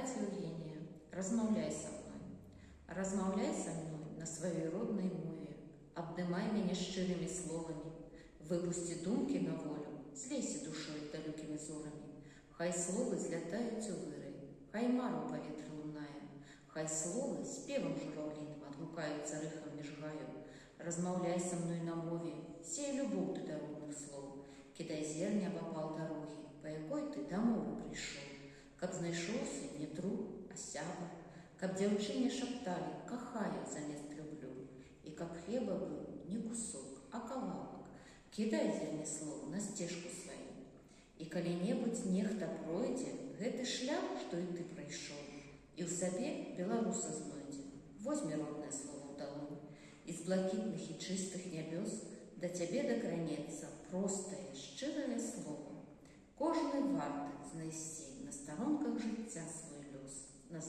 цвір'яння, размаўляй са мной. Размаўляй са мной на сваёй роднай мове, абдымай мяне шчырымі словамі, выпусці думкі на волю, злейся душой далёкімі зорамі. Хай словы злятаюць у вырай, хай мара ў паветры лунае, хай словы спевам жураўліным адгукаюцца рыхам між гаю. Размаўляй са мной на мове, сей любоў ты да родных слоў, кідай зерня абапал дарогі, па якой ты да мовы прыйшоў. Каб знайшоўся не друг, а сябар, каб дзяўчыне шапталі «кахаю» замест «люблю», і каб хлеба быў не кусок, а кавалак, кідай зерня слоў на сцежку сваю. І калі-небудзь нехта пройдзе гэты шлях, што і ты прайшоў, і ў сабе беларуса знойдзе, возьме роднае слова ў далонь, і з блакітных і чыстых нябёс да цябе дакранецца простае, шчырае слова. Кожны варты знайсці на старонках жыцця свой лёс, на